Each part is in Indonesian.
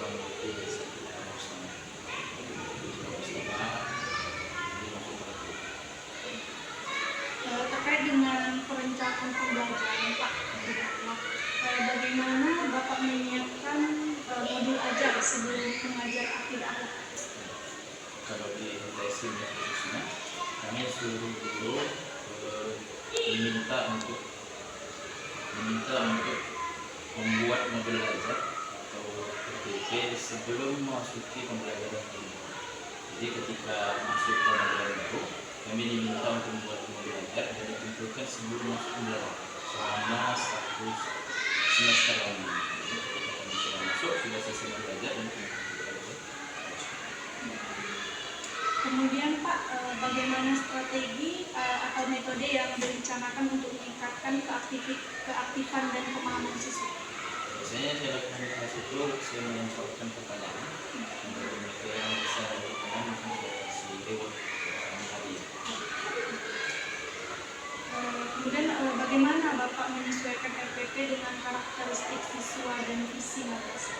kurang lebih 1,5 tahun. Terkait dengan perencanaan pembelajaran Pak, bagaimana Bapak menyiapkan modul ajar sebelum mengajar akidah akhlak? Kalau di MTS ini khususnya, kami seluruh guru diminta untuk membuat modul ajar atau PPP sebelum memasuki pembelajaran ini. Jadi ketika masuk ke pembelajaran baru, kami diminta untuk membuat modul ajar dan dikumpulkan sebelum masuk pembelajaran selama 1 semester lama. Jadi ketika kami sudah masuk, sudah selesai belajar dan Kemudian Pak, bagaimana strategi atau metode yang direncanakan untuk meningkatkan keaktifan dan pemahaman siswa? Biasanya saya lakukan kelas itu, saya menyampaikan pertanyaan dari mereka yang bisa berkenan langsung saya kasih reward hadiah. Kemudian bagaimana Bapak menyesuaikan RPP dengan karakteristik siswa dan visi madrasah?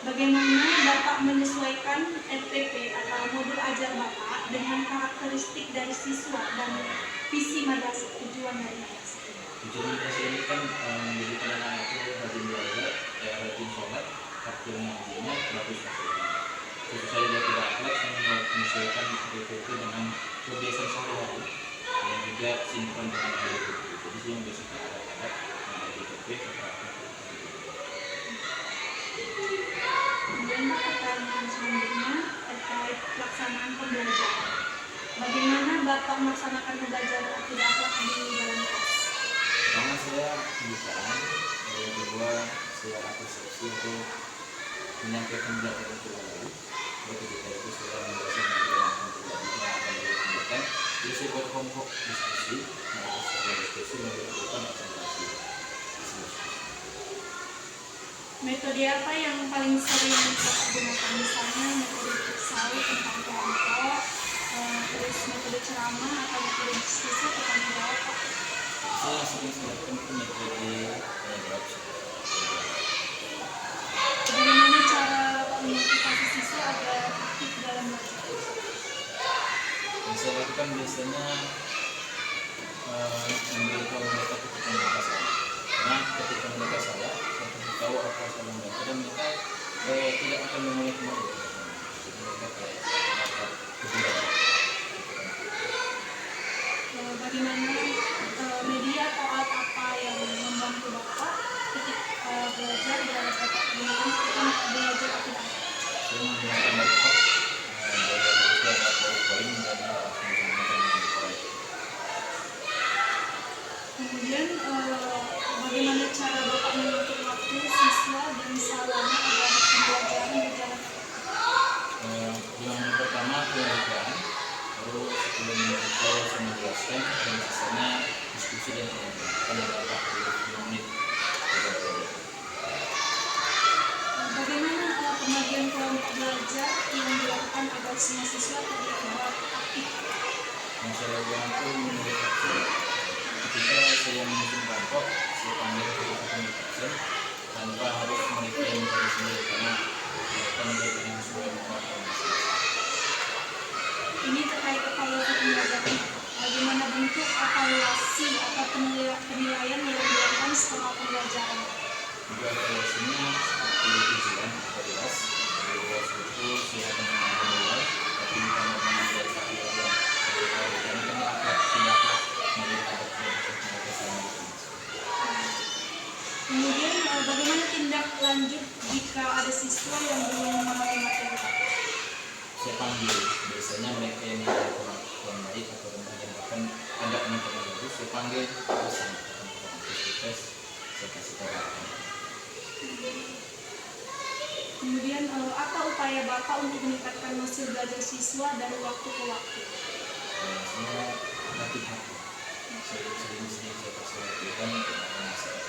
Bagaimana Bapak menyesuaikan RPP atau modul ajar Bapak dengan karakteristik dari siswa dan visi madrasah, tujuan dari madrasah? Tujuan madrasah ini kan menjadikan anak itu rajin belajar, rajin sholat, rajin ngajinya, bagus maksudnya. Khusus saya dia tidak akhlak, saya menyesuaikan RPP dengan kebiasaan sehari-hari dan juga sinkron dengan RPP. Jadi saya membiasakan anak-anak RPP seperti Kemudian Pak, pertanyaan selanjutnya terkait pelaksanaan pembelajaran. Bagaimana Bapak melaksanakan pembelajaran akidah akhlak di dalam kelas? Pertama saya pembukaan, yang kedua saya apresiasi untuk menyampaikan pelajaran itu lalu. Ketika itu saya menjelaskan yang akan dilakukan. Jadi saya buat kelompok diskusi, melakukan presentasi. Metode apa yang paling sering Bapak gunakan? Misalnya metode futsal tentang kelompok, terus metode ceramah atau metode diskusi tentang jawab Pak? Saya sering melakukan metode jawab. Bagaimana cara memotivasi siswa agar aktif dalam belajar? Yang saya lakukan biasanya memberitahu mereka ketika mereka salah. Karena ketika mereka salah, saya kasih tahu apa salah mereka dan mereka tidak akan memulai kembali. Jadi mereka dapat kebenaran. Bagaimana media atau alat apa yang membantu Bapak ketika belajar dan Bapak gunakan ketika belajar akidah? Saya menggunakan laptop dari PowerPoint dan Kemudian bagaimana cara Bapak mengatur waktu siswa dan sarana agar pembelajaran berjalan efektif? yang pertama pembelajaran, baru 10 menit itu saya menjelaskan dan sisanya diskusi dan penelitian ada 20 menit. Bagaimana pembagian kelompok belajar yang dilakukan agar semua siswa terlibat aktif? Yang saya lakukan itu menurut saya, ketika saya menyusun kelompok, saya panggil kelompok tanpa harus mereka yang mencari sendiri karena mereka menjadi yang sesuai dengan Ini terkait evaluasi pembelajaran. Bagaimana bentuk evaluasi atau penilaian yang dilakukan setelah pembelajaran? juga evaluasinya seperti ujian kelas itu saya akan menilai, tapi kalau menilai satu orang dan kami akan tindakan melihat mereka selama itu. Kemudian bagaimana tindak lanjut jika ada siswa yang belum memahami materi? Saya panggil, biasanya mereka yang kurang baik atau yang bahkan ada mental bagus, saya panggil pesan tes, saya kasih tahu. Kemudian apa upaya Bapak untuk meningkatkan hasil belajar siswa dari waktu ke waktu? Saya latihan, sering saya kasih latihan untuk masalah.